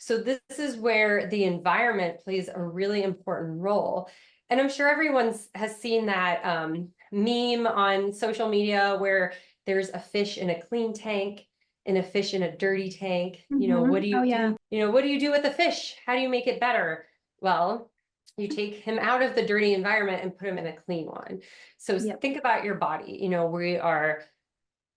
So this is where the environment plays a really important role. And I'm sure everyone has seen that meme on social media where there's a fish in a clean tank and a fish in a dirty tank. What do Oh, you yeah. do? What do you do with the fish? How do you make it better? Well, you take him out of the dirty environment and put him in a clean one. So Yep. think about your body. We are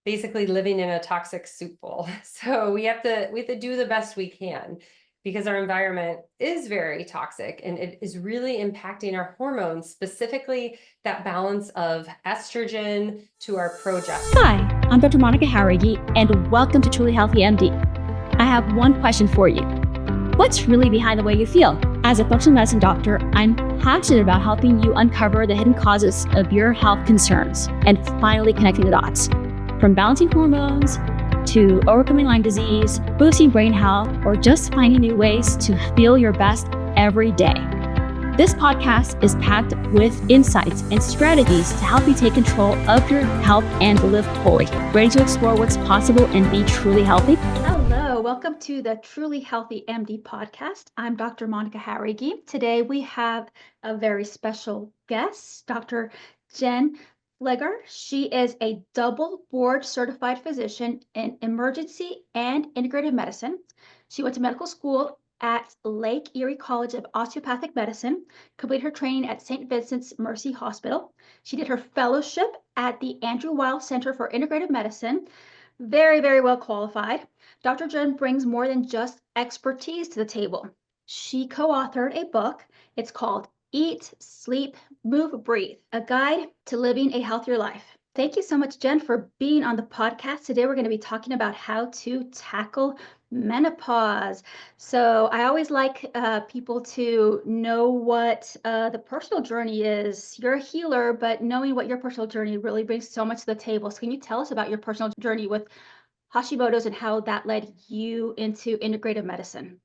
basically living in a toxic soup bowl. So we have to do the best we can because our environment is very toxic and it is really impacting our hormones, specifically that balance of estrogen to our progesterone. Hi, I'm Dr. Monica Jauregui, and welcome to Truly Healthy MD. I have one question for you. What's really behind the way you feel? As a functional medicine doctor, I'm passionate about helping you uncover the hidden causes of your health concerns and finally connecting the dots. From balancing hormones to overcoming Lyme disease, boosting brain health, or just finding new ways to feel your best every day. This podcast is packed with insights and strategies to help you take control of your health and live fully. Ready to explore what's possible and be truly healthy? Hello, welcome to the Truly Healthy MD podcast. I'm Dr. Monica Jauregui. Today we have a very special guest, Dr. Jen Pfleghaar. She is a double board certified physician in emergency and integrative medicine. She went to medical school at Lake Erie College of Osteopathic Medicine, completed her training at St. Vincent's Mercy Hospital. She did her fellowship at the Andrew Weil Center for Integrative Medicine. Very, very well qualified. Dr. Jen brings more than just expertise to the table. She co-authored a book. It's called Eat, Sleep, Move, Breathe, a guide to living a healthier life. Thank you so much, Jen, for being on the podcast. Today, we're going to be talking about how to tackle menopause. So I always like people to know what the personal journey is. You're a healer, but knowing what your personal journey really brings so much to the table. So can you tell us about your personal journey with Hashimoto's and how that led you into integrative medicine?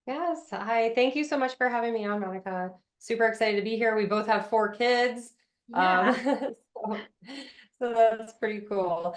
Yes. Hi. Thank you so much for having me on, Monica. Super excited to be here. We both have 4 kids. Yeah. So, so that's pretty cool.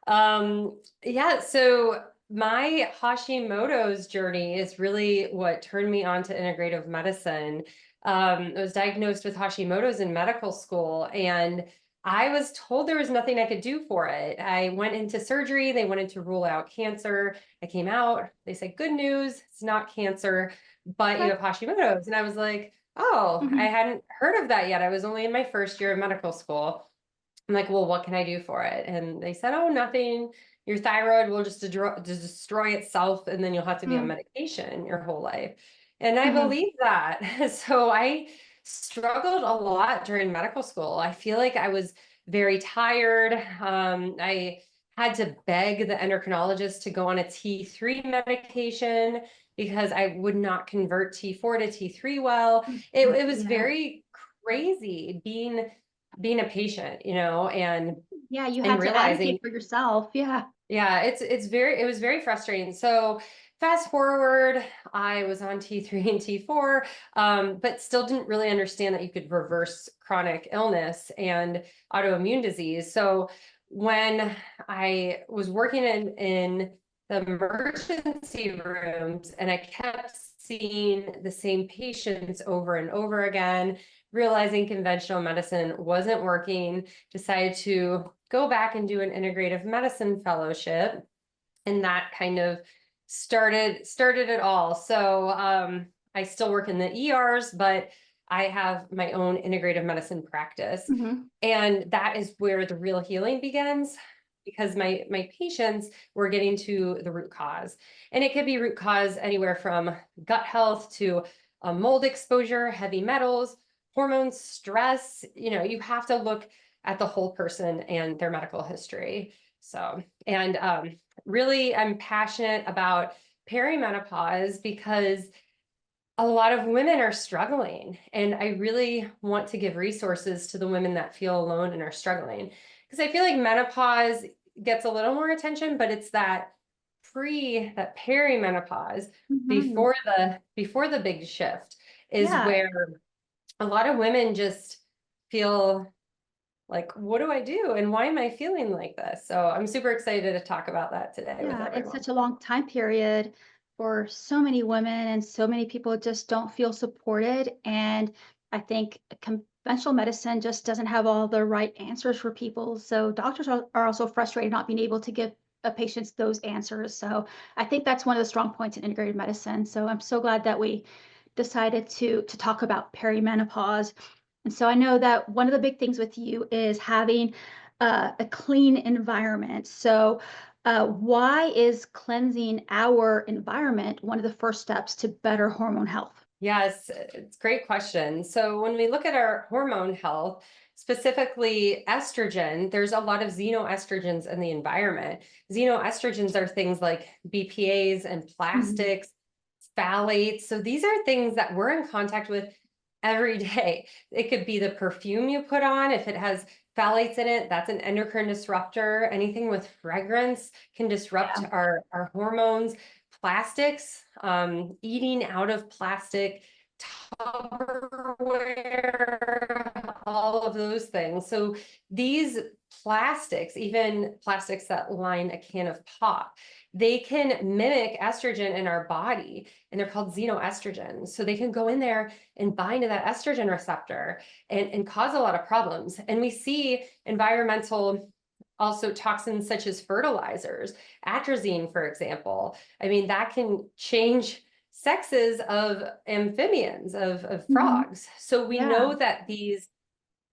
Yeah, so my Hashimoto's journey is really what turned me on to integrative medicine. I was diagnosed with Hashimoto's in medical school, and I was told there was nothing I could do for it. I went into surgery. They wanted to rule out cancer. I came out. They said, good news, it's not cancer, but you Okay. have Hashimoto's. And I was like, oh, I Mhm. hadn't heard of that yet. I was only in my first year of medical school. I'm like, well, what can I do for it? And they said, oh, nothing. Your thyroid will just destroy itself, and then you'll have to be on Mm. medication your whole life. And I Mhm. believe that. So I struggled a lot during medical school. I feel like I was very tired. I had to beg the endocrinologist to go on a T3 medication because I would not convert T4 to T3 well. It was Yeah. very crazy being a patient, and Yeah, you and had to realizing, advocate for yourself. Yeah. yeah, it was very frustrating. So fast forward, I was on T3 and T4, but still didn't really understand that you could reverse chronic illness and autoimmune disease. So when I was working in the emergency rooms and I kept seeing the same patients over and over again, realizing conventional medicine wasn't working, decided to go back and do an integrative medicine fellowship. And that kind of started it all. So I still work in the ERs, but I have my own integrative medicine practice. Mhm. And that is where the real healing begins, because my patients were getting to the root cause. And it could be root cause anywhere from gut health to mold exposure, heavy metals, hormones, stress. You have to look at the whole person and their medical history. So, and really, I'm passionate about perimenopause because a lot of women are struggling, and I really want to give resources to the women that feel alone and are struggling, because I feel like menopause gets a little more attention, but it's that perimenopause Mhm. before the big shift is Yeah. where a lot of women just feel like, what do I do? And why am I feeling like this? So I'm super excited to talk about that today with Yeah, it's everyone. such a long time period for so many women, and so many people just don't feel supported. And I think conventional medicine just doesn't have all the right answers for people. So doctors are also frustrated not being able to give patients those answers. So I think that's one of the strong points in integrated medicine. So I'm so glad that we decided to talk about perimenopause. And so I know that one of the big things with you is having a clean environment. So why is cleansing our environment one of the first steps to better hormone health? Yes, it's a great question. So when we look at our hormone health, specifically estrogen, there's a lot of xenoestrogens in the environment. Xenoestrogens are things like BPAs and Mhm. plastics, phthalates. So these are things that we're in contact with every day. It could be the perfume you put on. If it has phthalates in it, that's an endocrine disruptor. Anything with fragrance can disrupt Yeah. our hormones. Plastics, eating out of plastic, Tupperware, all of those things. So these plastics, even plastics that line a can of pop, they can mimic estrogen in our body, and they're called xenoestrogens. So they can go in there and bind to that estrogen receptor and cause a lot of problems. And we see environmental also toxins such as fertilizers, atrazine, for example. I mean, that can change sexes of amphibians, of Mhm. frogs. So we Yeah. know that these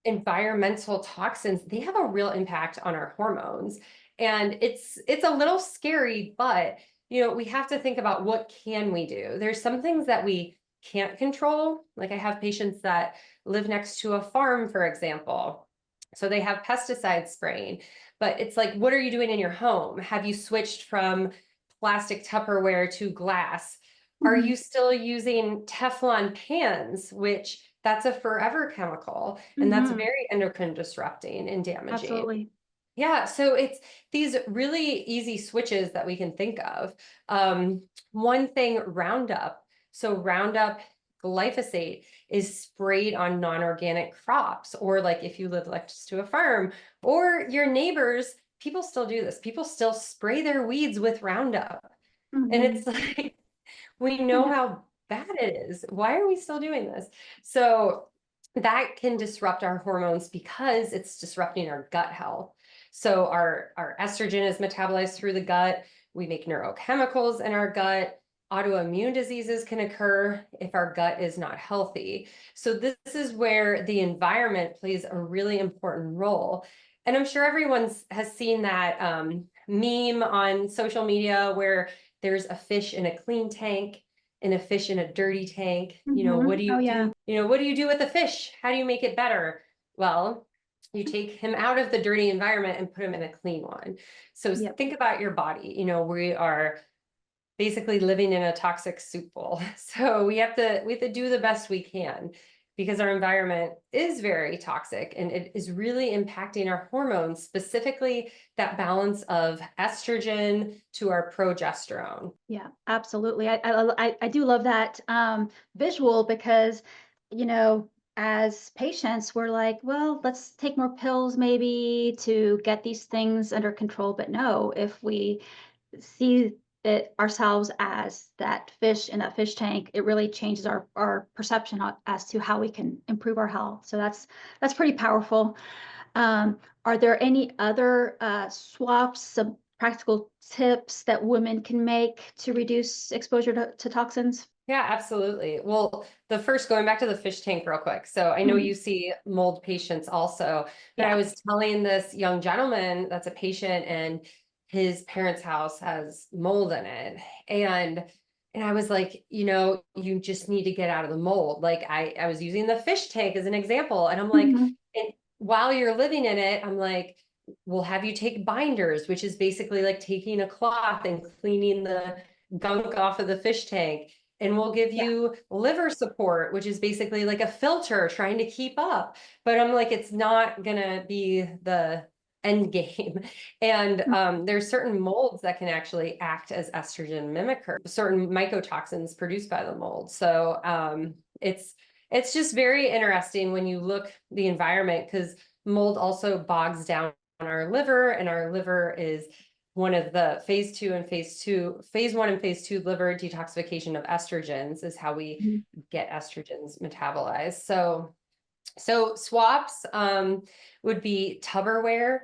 environmental toxins, they have a real impact on our hormones. And it's a little scary, but we have to think about what can we do. There's some things that we can't control. Like I have patients that live next to a farm, for example. So they have pesticide spraying, but it's like, what are you doing in your home? Have you switched from plastic Tupperware to glass? Are Mhm. you still using Teflon pans, which that's a forever chemical, and that's Mhm. very endocrine disrupting and damaging. Absolutely. Yeah, so it's these really easy switches that we can think of. One thing, Roundup. So Roundup glyphosate is sprayed on non-organic crops, or like if you live next to a farm, or your neighbors, people still do this. People still spray their weeds with Roundup. And Mhm. it's like, we know Yeah. how bad it is. Why are we still doing this? So that can disrupt our hormones because it's disrupting our gut health. So our estrogen is metabolized through the gut. We make neurochemicals in our gut. Autoimmune diseases can occur if our gut is not healthy. So this is where the environment plays a really important role. And I'm sure everyone has seen that meme on social media where there's a fish in a clean tank and a fish in a dirty tank. What Mhm. do Oh, you yeah. do? What do you do with the fish? How do you make it better? Well, you take him out of the dirty environment and put him in a clean one. So Yep. think about your body. We are basically living in a toxic soup bowl. So we have to do the best we can because our environment is very toxic and it is really impacting our hormones, specifically that balance of estrogen to our progesterone. Yeah, absolutely. I do love that visual because, you know, as patients, we're like, well, let's take more pills maybe to get these things under control. But no, if we see it ourselves as that fish in that fish tank, it really changes our perception as to how we can improve our health. So that's pretty powerful. Are there any other swaps, some practical tips that women can make to reduce exposure to toxins? Yeah, absolutely. Well, the first, going back to the fish tank real quick. So I know Mhm. you see mold patients also, but I Yeah. was telling this young gentleman that's a patient and his parents' house has mold in it. And I was like, you just need to get out of the mold. Like I was using the fish tank as an example. And I'm like, Mhm. and while you're living in it, I'm like, we'll have you take binders, which is basically like taking a cloth and cleaning the gunk off of the fish tank, and we'll give Yeah. you liver support, which is basically like a filter trying to keep up. But I'm like, it's not gonna be the end game. And Mm. there's certain molds that can actually act as estrogen mimickers, certain mycotoxins produced by the mold. So it's just very interesting when you look the environment, because mold also bogs down our liver, and our liver is one of the phase 1 and phase 2 liver detoxification of estrogens is how we Mhm. get estrogens metabolized. So swaps would be Tupperware.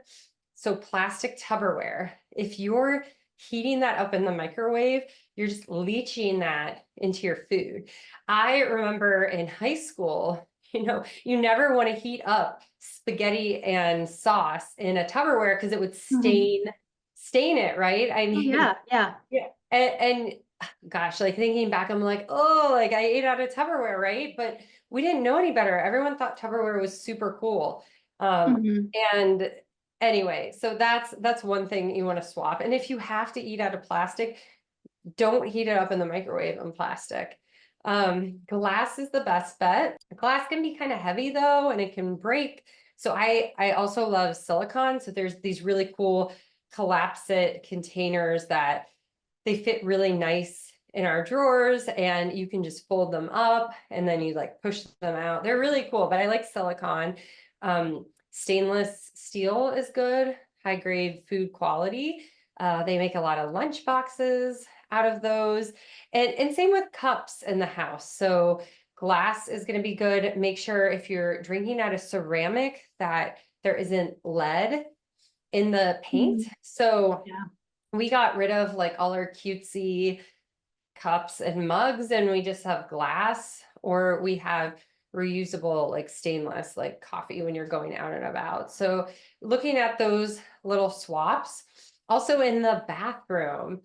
So plastic Tupperware. If you're heating that up in the microwave, you're just leaching that into your food. I remember in high school, you never want to heat up spaghetti and sauce in a Tupperware because it would Mhm. stain it, right? I Oh, mean, yeah, yeah. yeah. And gosh, like thinking back, I'm like, oh, like I ate out of Tupperware, right? But we didn't know any better. Everyone thought Tupperware was super cool. Mhm. And anyway, so that's one thing you want to swap. And if you have to eat out of plastic, don't heat it up in the microwave in plastic. Glass is the best bet. Glass can be kind of heavy though, and it can break. So I also love silicone. So there's these really cool collapse it containers that they fit really nice in our drawers, and you can just fold them up and then you like push them out. They're really cool, but I like silicone. Stainless steel is good, high grade food quality. They make a lot of lunch boxes out of those. And same with cups in the house. So glass is going to be good. Make sure if you're drinking out of ceramic that there isn't lead in the paint. Mhm. So Yeah. we got rid of like all our cutesy cups and mugs, and we just have glass, or we have reusable like stainless, like coffee when you're going out and about. So looking at those little swaps. Also in the bathroom,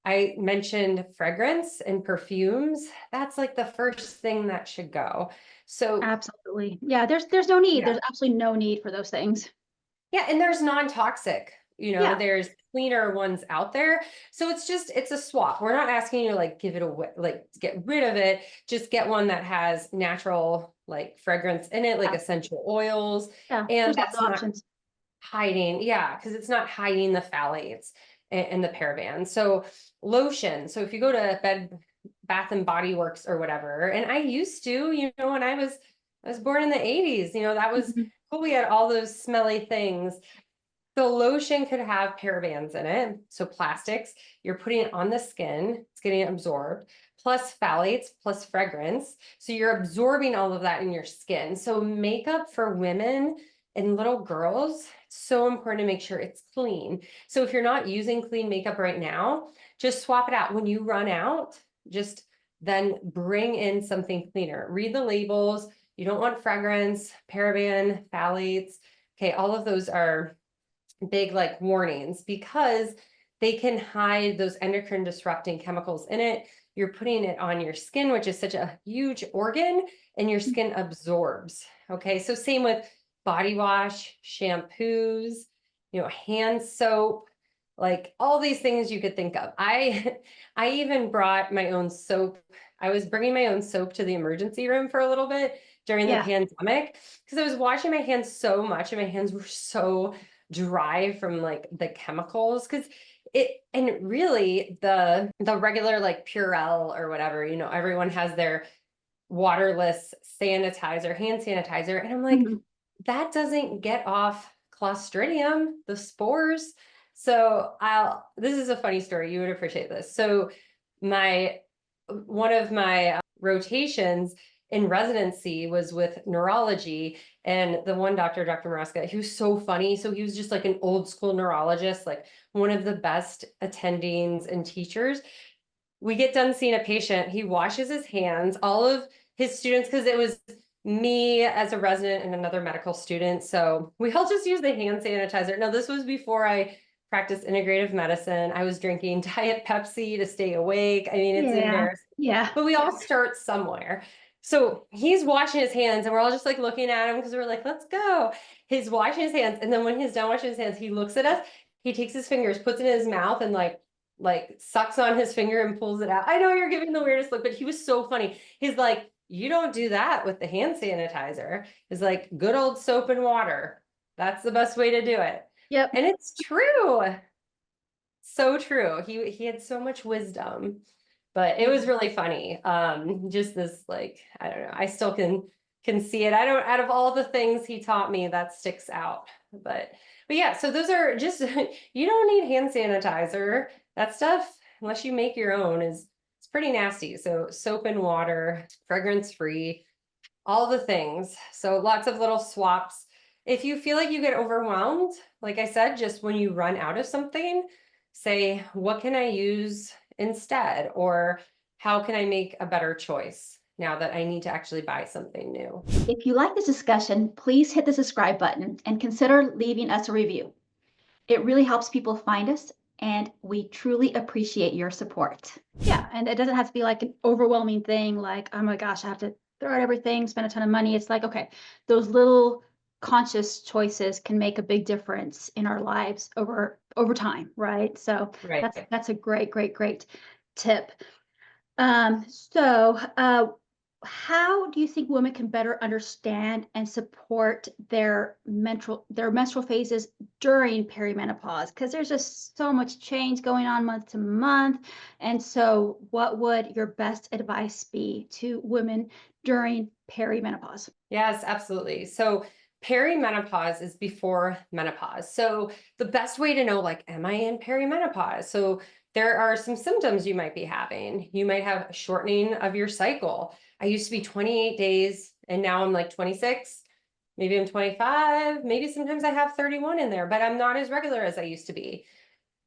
I mentioned fragrance and perfumes. That's like the first thing that should go. So Absolutely. Yeah, there's no need. yeah. There's absolutely no need for those things. Yeah, and there's non-toxic, Yeah. there's cleaner ones out there. So it's a swap. We're not asking you to like give it away, like get rid of it. Just get one that has natural like fragrance in it, like Yeah. essential oils. Yeah. And There's lots that's of not options. hiding, yeah, because it's not hiding the phthalates and the parabens. So lotion. So if you go to Bath and Body Works or whatever, and I used to, when I was born in the 80s, that was Mhm. cool. We had all those smelly things. The lotion could have parabens in it, so plastics. You're putting it on the skin, it's getting absorbed, plus phthalates, plus fragrance. So you're absorbing all of that in your skin. So makeup for women and little girls, it's so important to make sure it's clean. So if you're not using clean makeup right now, just swap it out. When you run out, just then bring in something cleaner. Read the labels. You don't want fragrance, paraben, phthalates. Okay, all of those are big like warnings because they can hide those endocrine disrupting chemicals in it. You're putting it on your skin, which is such a huge organ, and your skin absorbs. Okay, so same with body wash, shampoos, hand soap, like all these things you could think of. I even brought my own soap. I was bringing my own soap to the emergency room for a little bit during the Yeah. pandemic because I was washing my hands so much and my hands were so dry from like the chemicals, because and really the regular like Purell or whatever, everyone has their waterless sanitizer, hand sanitizer, and I'm like, Mhm. that doesn't get off Clostridium, the spores. So this is a funny story, you would appreciate this. So my one of my rotations in residency was with neurology, and the one doctor, Dr. Maraska, he was so funny. So he was just like an old school neurologist, like one of the best attendings and teachers. We get done seeing a patient, he washes his hands, all of his students, because it was me as a resident and another medical student, so we all just use the hand sanitizer. Now this was before I practiced integrative medicine. I was drinking Diet Pepsi to stay awake. I mean, it's Yeah. embarrassing, Yeah. but we all start somewhere. So he's washing his hands and we're all just like looking at him because we're like, let's go. He's washing his hands, and then when he's done washing his hands, he looks at us, he takes his fingers, puts it in his mouth, and like sucks on his finger and pulls it out. I know you're giving the weirdest look, but he was so funny. He's like, you don't do that with the hand sanitizer. It's like good old soap and water. That's the best way to do it. Yep. And it's true. So true. He had so much wisdom, but it was really funny. Just this like, I don't know. I still can see it. I don't, out of all the things he taught me, that sticks out But yeah, so those are just, you don't need hand sanitizer. That stuff, unless you make your own, it's pretty nasty. So soap and water, fragrance free, all the things. So lots of little swaps. If you feel like you get overwhelmed, like I said, just when you run out of something, say, what can I use instead? Or how can I make a better choice now that I need to actually buy something new? If you like this discussion, please hit the subscribe button and consider leaving us a review. It really helps people find us, and we truly appreciate your support. Yeah, and it doesn't have to be like an overwhelming thing like, oh my gosh, I have to throw out everything, spend a ton of money. It's like, okay, those little conscious choices can make a big difference in our lives over time, right? So Right. that's a great tip. So how do you think women can better understand and support their menstrual phases during perimenopause? Because there's just so much change going on month to month. And so what would your best advice be to women during perimenopause? Yes, absolutely. So perimenopause is before menopause. So the best way to know, like, am I in perimenopause? So there are some symptoms you might be having. You might have a shortening of your cycle. I used to be 28 days and now I'm like 26. Maybe I'm 25. Maybe sometimes I have 31 in there, but I'm not as regular as I used to be.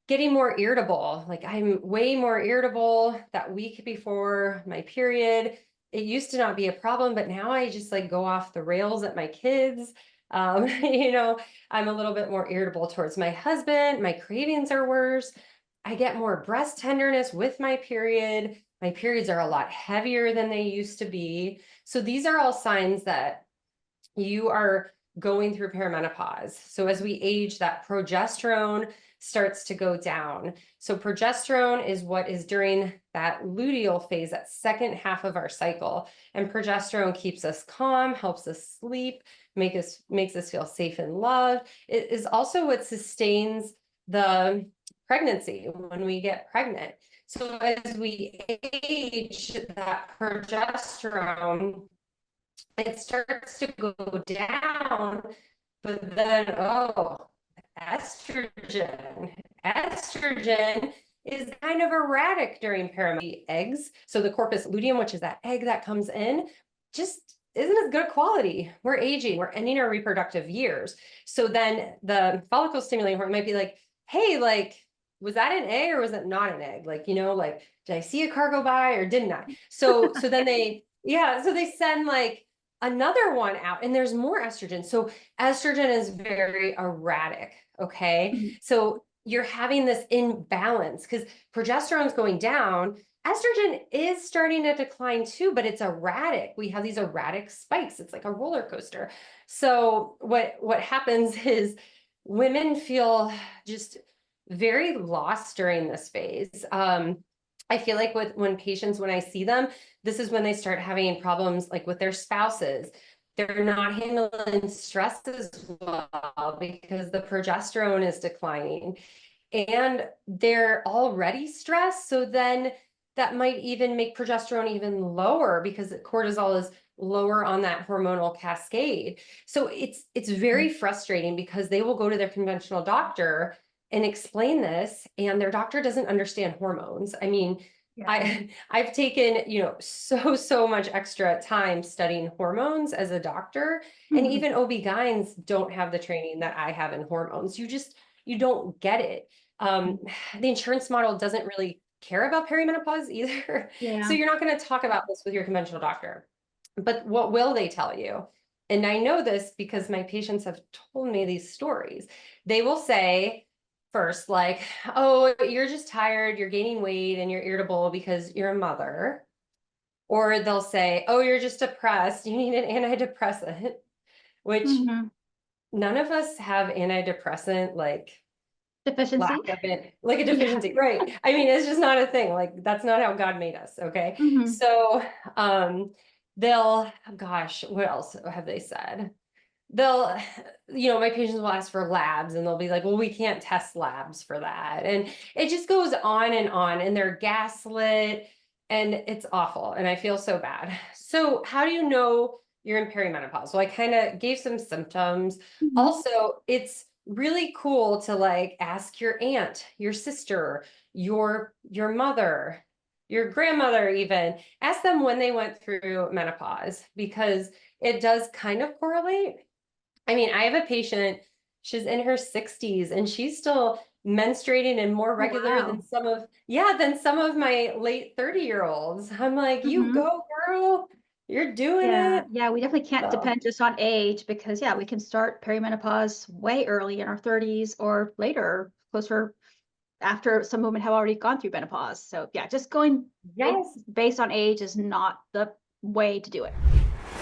Getting more irritable. Like I'm way more irritable that week before my period. It used to not be a problem, but now I just like go off the rails at my kids. I'm a little bit more irritable towards my husband. My cravings are worse. I get more breast tenderness with my period. My periods are a lot heavier than they used to be. So these are all signs that you are going through perimenopause. So as we age, that progesterone starts to go down. So progesterone is what is during that luteal phase, that second half of our cycle. And progesterone keeps us calm, helps us sleep, makes us feel safe and loved. It is also what sustains the pregnancy when we get pregnant. So as we age, that progesterone, it starts to go down, but then, estrogen. Estrogen is kind of erratic during perimenopause. Eggs, so the corpus luteum, which is that egg that comes in, just isn't as good quality. We're aging, we're ending our reproductive years. So then the follicle stimulating hormone might be like, hey, like, was that an egg or was it not an egg? Like, like, did I see a car go by or didn't I? So then so they send like another one out and there's more estrogen. So estrogen is very erratic. Okay. Mhm. So you're having this imbalance because progesterone is going down. Estrogen is starting to decline too, but it's erratic. We have these erratic spikes. It's like a roller coaster. So what happens is women feel just very lost during this phase. I feel like when I see them, this is when they start having problems like with their spouses. They're not handling stress as well because the progesterone is declining and they're already stressed. So then that might even make progesterone even lower because cortisol is lower on that hormonal cascade. So it's very frustrating because they will go to their conventional doctor and explain this and their doctor doesn't understand hormones. I mean, Yeah. I've taken, so much extra time studying hormones as a doctor, and Mhm. even OB-GYNs don't have the training that I have in hormones. You don't get it. The insurance model doesn't really care about perimenopause either. So Yeah. you're not going to talk about this with your conventional doctor. But what will they tell you? And I know this because my patients have told me these stories. They will say, first, like, oh, you're just tired, you're gaining weight, and you're irritable because you're a mother. Or they'll say, oh, you're just depressed, you need an antidepressant, which Mhm. none of us have antidepressant, like, lack Deficiency? of it, like a Yeah. deficiency, right? I mean, it's just not a thing. Like, that's not how God made us, okay? Mhm. So, gosh, what else have they said? They'll, my patients will ask for labs and they'll be like, well, we can't test labs for that. And it just goes on and they're gaslit and it's awful. And I feel so bad. So how do you know you're in perimenopause. So I kind of gave some symptoms. Mhm. Also, it's really cool to like ask your aunt, your sister, your mother, your grandmother even, ask them when they went through menopause, because it does kind of correlate. I mean, I have a patient, she's in her 60s and she's still menstruating and more Oh, regular than wow. some of my late 30-year-olds. I'm like, you Mhm. go, girl, you're doing Yeah, it. yeah, we definitely can't So, depend just on age because, yeah, we can start perimenopause way early in our 30s or later, closer after some women have already gone through menopause. So, yeah, just going yes. based on age is not the way to do it.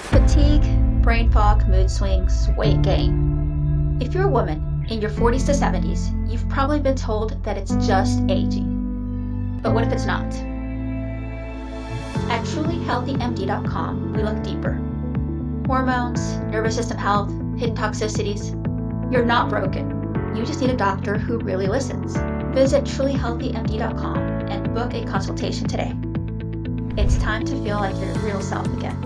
Fatigue, brain fog, mood swings, weight gain. If you're a woman in your 40s to 70s, you've probably been told that it's just aging. But what if it's not? At trulyhealthymd.com, we look deeper. Hormones, nervous system health, hidden toxicities. You're not broken. You just need a doctor who really listens. Visit trulyhealthymd.com and book a consultation today. It's time to feel like your real self again.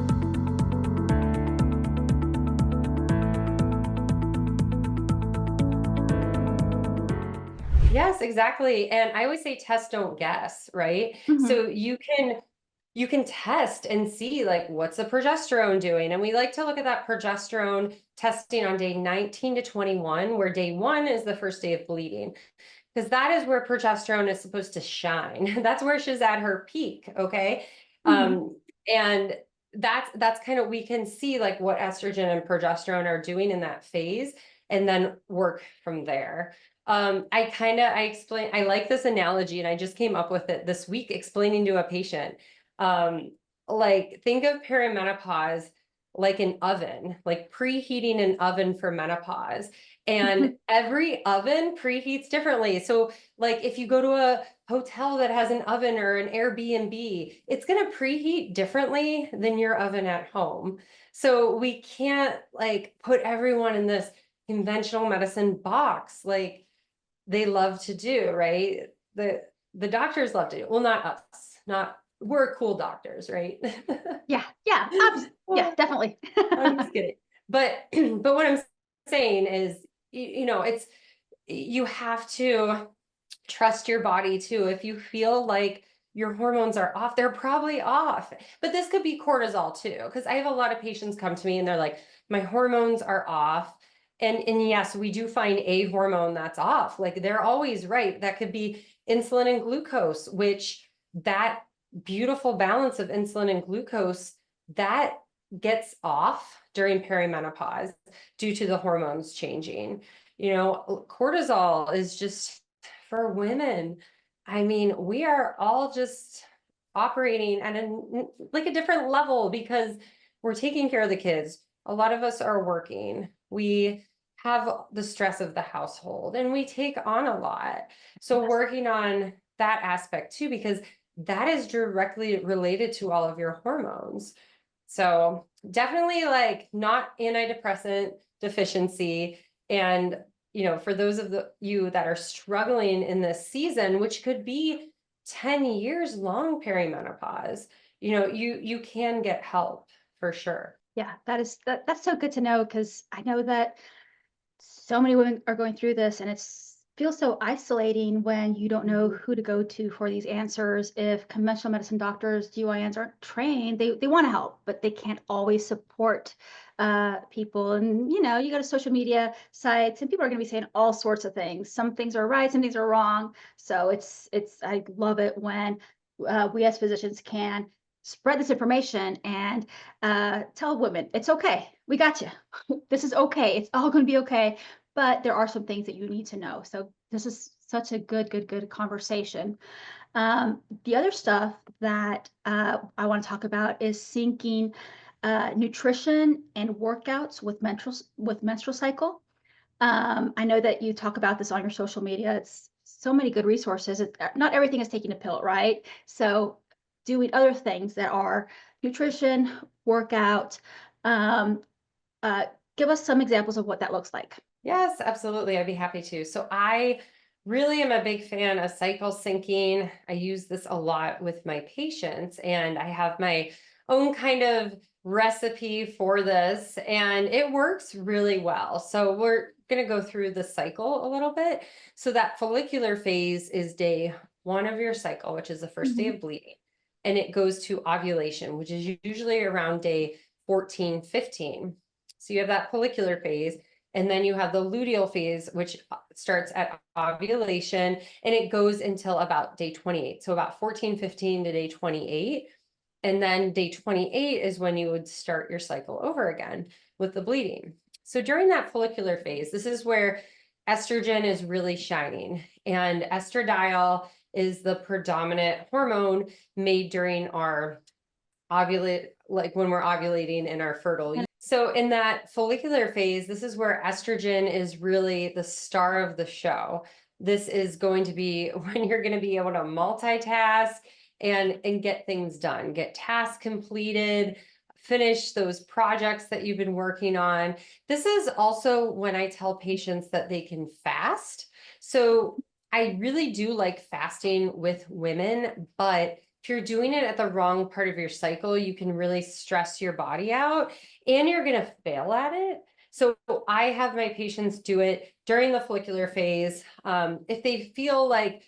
Yes, exactly. And I always say test, don't guess, right? Mhm. So you can test and see like what's the progesterone doing. And we like to look at that progesterone testing on day 19 to 21, where day 1 is the first day of bleeding, because that is where progesterone is supposed to shine. That's where she's at her peak. Okay. Mhm. And that's kind of, we can see like what estrogen and progesterone are doing in that phase and then work from there. I explain, I like this analogy and I just came up with it this week explaining to a patient. Um, like think of perimenopause like an oven, like preheating an oven for menopause. And every oven preheats differently. So like if you go to a hotel that has an oven or an Airbnb, it's going to preheat differently than your oven at home. So we can't like put everyone in this conventional medicine box like they love to do, right? The doctors love to do. Well, not us, not we're cool doctors, right? Yeah, yeah, yeah, definitely. I'm just kidding. But but what I'm saying is, it's you have to trust your body too. If you feel like your hormones are off, they're probably off. But this could be cortisol too, because I have a lot of patients come to me and they're like, my hormones are off. And yes, we do find a hormone that's off. Like they're always right. That could be insulin and glucose, which that beautiful balance of insulin and glucose that gets off during perimenopause due to the hormones changing. Cortisol is just for women. I mean, we are all just operating at a different level because we're taking care of the kids. A lot of us are working. We have the stress of the household and we take on a lot. So Yes. working on that aspect too, because that is directly related to all of your hormones. So definitely like not antidepressant deficiency. And, for those of you that are struggling in this season, which could be 10 years long perimenopause, you can get help for sure. Yeah, that's so good to know because I know that so many women are going through this and it's feels so isolating when you don't know Mhm. who to go to for these answers. If conventional medicine doctors, GYNs aren't trained, they want to help, but they can't always support people. And you go to social media sites and people are going to be saying all sorts of things. Some things are right, some things are wrong. So it's I love it when we as physicians can spread this information and tell women it's okay. We got you. This is okay. It's all going to be okay. But there are some things that you need to know. So this is such a good conversation. The other stuff that I want to talk about is syncing nutrition and workouts with menstrual cycle. I know that you talk about this on your social media. It's so many good resources. Not everything is taking a pill, right? So doing other things that are nutrition, workout. Um, uh, Give us some examples of what that looks like. Yes, absolutely. I'd be happy to. So I really am a big fan of cycle syncing. I use this a lot with my patients, and I have my own kind of recipe for this, and it works really well. So we're going to go through the cycle a little bit. So that follicular phase is day 1 of your cycle, which is the first day of bleeding. And it goes to ovulation, which is usually around day 14, 15. So you have that follicular phase, and then you have the luteal phase, which starts at ovulation, and it goes until about day 28. So about 14, 15 to day 28. And then day 28 is when you would start your cycle over again with the bleeding. So during that follicular phase, this is where estrogen is really shining, and estradiol is the predominant hormone made during our ovulate, like when we're ovulating in our fertile. So in that follicular phase, this is where estrogen is really the star of the show. This is going to be when you're going to be able to multitask and get things done, get tasks completed, finish those projects that you've been working on. This is also when I tell patients that they can fast. So I really do like fasting with women, but if you're doing it at the wrong part of your cycle, you can really stress your body out and you're going to fail at it. So I have my patients do it during the follicular phase. If they feel like,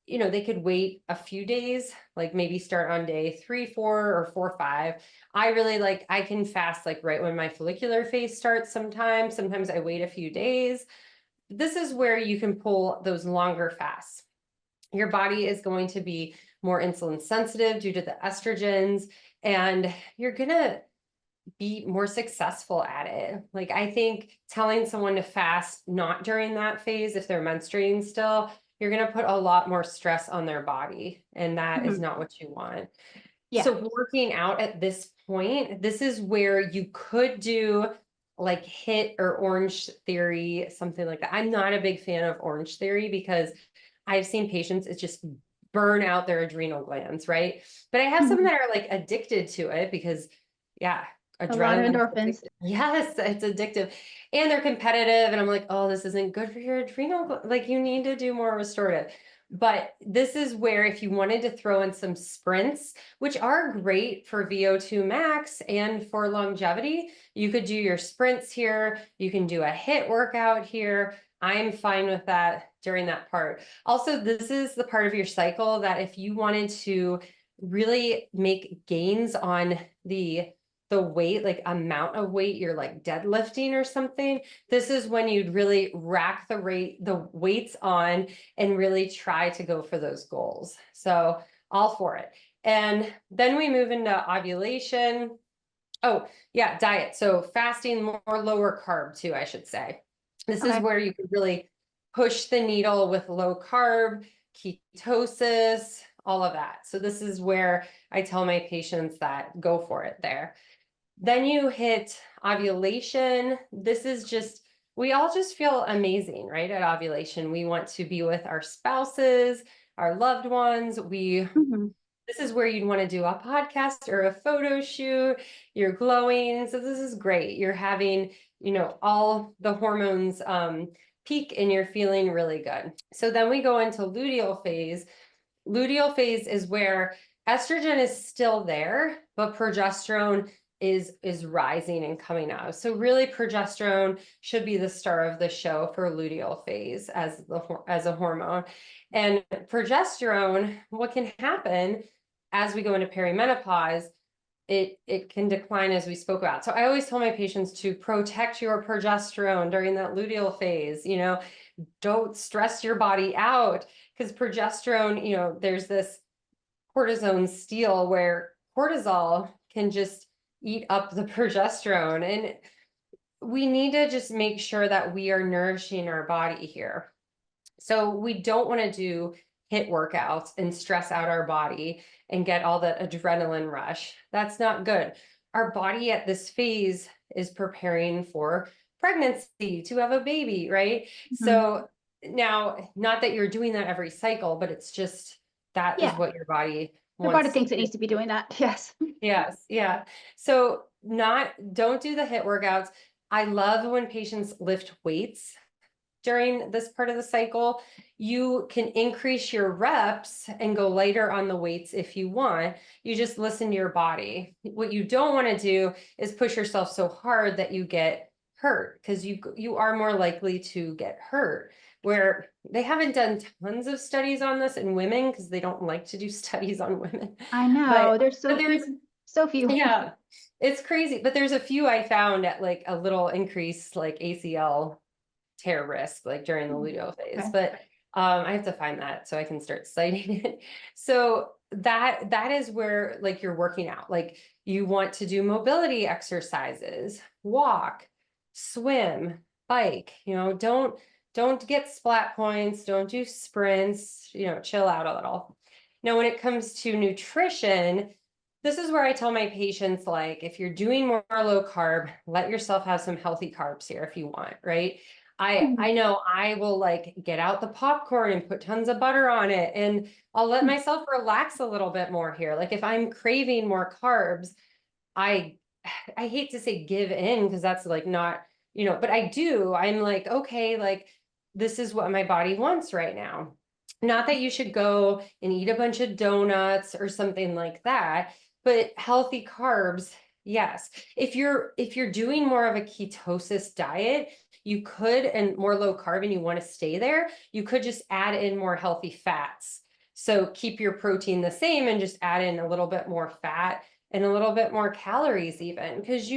you know, they could wait a few days, like maybe start on day 3, 4, or 4, 5. I really like, I can fast like right when my follicular phase starts sometimes. Sometimes I wait a few days. This is where you can pull those longer fasts. Your body is going to be more insulin sensitive due to the estrogens, and you're going to be more successful at it. Like, I think telling someone to fast not during that phase, if they're menstruating still, you're going to put a lot more stress on their body, and that is not what you want. Yeah. So working out at this point, this is where you could do like HIIT or Orange Theory, something like that. I'm not a big fan of Orange Theory because I've seen patients, it's just burn out their adrenal glands, right? But I have some that are like addicted to it because, yeah, A lot of adrenaline. endorphins. Yes, it's addictive. And they're competitive. And I'm like, oh, this isn't good for your adrenal. Like, you need to do more restorative. But this is where if you wanted to throw in some sprints, which are great for VO2 max and for longevity, you could do your sprints here. You can do a HIIT workout here. I'm fine with that during that part. Also, this is the part of your cycle that if you wanted to really make gains on the weight, like amount of weight you're like deadlifting or something, this is when you'd really rack the weights on and really try to go for those goals. So all for it. And then we move into ovulation. Oh yeah, diet. So fasting, more lower carb too, I should say. This is where you could really push the needle with low carb, ketosis, all of that. So this is where I tell my patients that go for it there. Then you hit ovulation. This is just, we all just feel amazing, right? At ovulation, we want to be with our spouses, our loved ones. This is where you'd want to do a podcast or a photo shoot. You're glowing. So this is great. You're having, you know, all the hormones peak and you're feeling really good. So then we go into luteal phase. Luteal phase is where estrogen is still there, but progesterone is rising and coming out. So really progesterone should be the star of the show for luteal phase as a hormone. And progesterone, what can happen as we go into perimenopause, it can decline, as we spoke about. So I always tell my patients to protect your progesterone during that luteal phase. You know, don't stress your body out, because progesterone, you know, there's this cortisone steal where cortisol can just eat up the progesterone, and we need to just make sure that we are nourishing our body here. So we don't want to do HIIT workouts and stress out our body and get all that adrenaline rush. That's not good. Our body at this phase is preparing for pregnancy, to have a baby, right? So now, not that you're doing that every cycle, but it's just, that is what your body Your wants. body thinks it needs to be doing that. Yes. Yes. Yeah. So don't do the HIIT workouts. I love when patients lift weights. during this part of the cycle, you can increase your reps and go lighter on the weights if you want. You just listen to your body. What you don't want to do is push yourself so hard that you get hurt, because you are more likely to get hurt. Where they haven't done tons of studies on this in women, because they don't like to do studies on women. I know, there's so few, so few. Yeah, it's crazy. But there's a few I found at like a little increase, like ACL tear risk, like during the luteal phase. Okay. But I have to find that so I can start citing it. So that is where like you're working out. Like you want to do mobility exercises, walk, swim, bike, don't get splat points, don't do sprints, chill out a little. Now, when it comes to nutrition, this is where I tell my patients, like, if you're doing more low carb, let yourself have some healthy carbs here if you want, right? I know I will like get out the popcorn and put tons of butter on it, and I'll let myself relax a little bit more here. Like if I'm craving more carbs, I hate to say give in, because that's like not, but I do. I'm like, okay, like this is what my body wants right now. Not that you should go and eat a bunch of donuts or something like that, but healthy carbs, yes. If you're doing more of a ketosis diet, you could, and more low carb, and you want to stay there, you could just add in more healthy fats. So keep your protein the same and just add in a little bit more fat and a little bit more calories even, because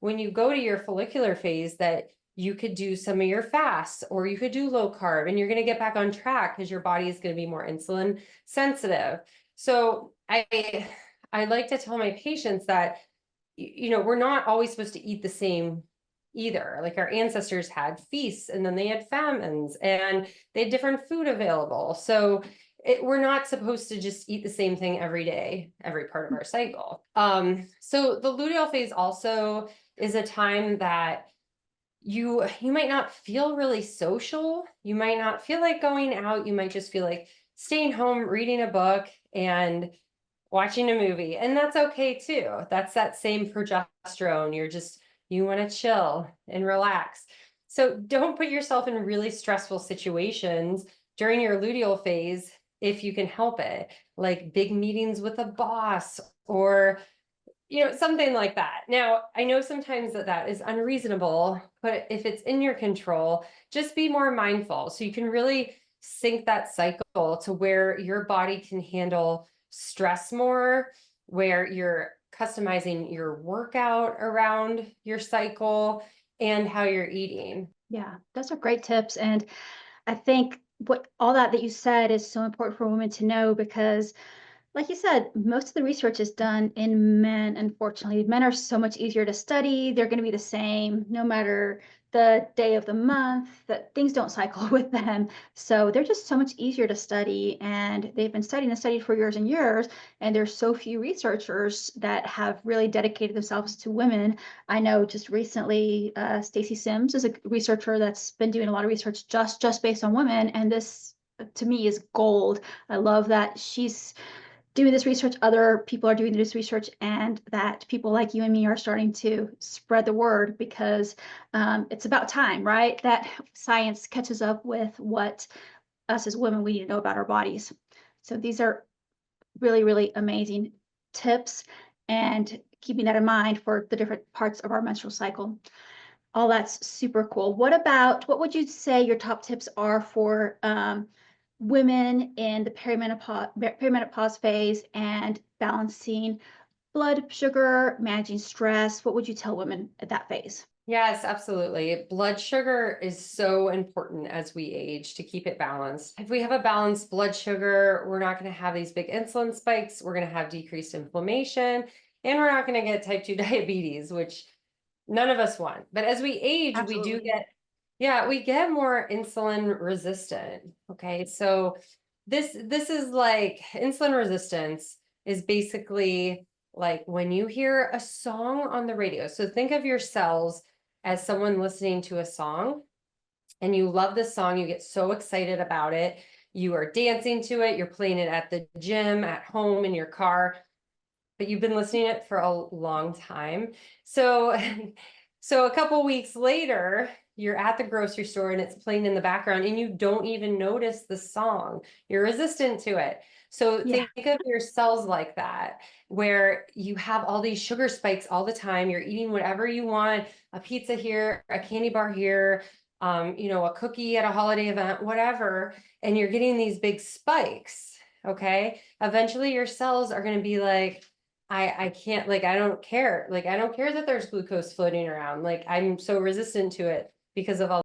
when you go to your follicular phase that you could do some of your fasts, or you could do low carb, and you're going to get back on track because your body is going to be more insulin sensitive. So I like to tell my patients that, we're not always supposed to eat the same either. Like our ancestors had feasts, and then they had famines, and they had different food available. So we're not supposed to just eat the same thing every day, every part of our cycle. So the luteal phase also is a time that you might not feel really social. You might not feel like going out. You might just feel like staying home, reading a book, and watching a movie. And that's okay too. That's that same progesterone. You want to chill and relax. So don't put yourself in really stressful situations during your luteal phase if you can help it, like big meetings with a boss, or something like that. Now, I know sometimes that is unreasonable, but if it's in your control, just be more mindful so you can really sync that cycle to where your body can handle stress more, where you're customizing your workout around your cycle and how you're eating. Yeah, those are great tips. And I think all that you said is so important for women to know, because like you said, most of the research is done in men, unfortunately. Men are so much easier to study. They're going to be the same no matter the day of the month, that things don't cycle with them. So they're just so much easier to study. And they've been studied for years and years. And there's so few researchers that have really dedicated themselves to women. I know just recently, Stacy Sims is a researcher that's been doing a lot of research just based on women. And this, to me, is gold. I love that she's doing this research, other people are doing this research, and that people like you and me are starting to spread the word, because it's about time, right? That science catches up with what us as women we need to know about our bodies. So these are really, really amazing tips, and keeping that in mind for the different parts of our menstrual cycle. All that's super cool. What would you say your top tips are for women in the perimenopause phase and balancing blood sugar, managing stress? What would you tell women at that phase? Yes, absolutely. Blood sugar is so important as we age to keep it balanced. If we have a balanced blood sugar, we're not going to have these big insulin spikes. We're going to have decreased inflammation, and we're not going to get type 2 diabetes, which none of us want. But as we age, Absolutely. we get more insulin resistant. Okay. So this is like insulin resistance is basically like when you hear a song on the radio. So think of your cells as someone listening to a song, and you love the song. You get so excited about it. You are dancing to it. You're playing it at the gym, at home, in your car, but you've been listening to it for a long time. So a couple weeks later, you're at the grocery store and it's playing in the background and you don't even notice the song. You're resistant to it. So Yeah. think of your cells like that, where you have all these sugar spikes all the time. You're eating whatever you want, a pizza here, a candy bar here, a cookie at a holiday event, whatever, and you're getting these big spikes. Okay. Eventually your cells are going to be like, I can't, like, I don't care. Like, I don't care that there's glucose floating around. Like, I'm so resistant to it because of all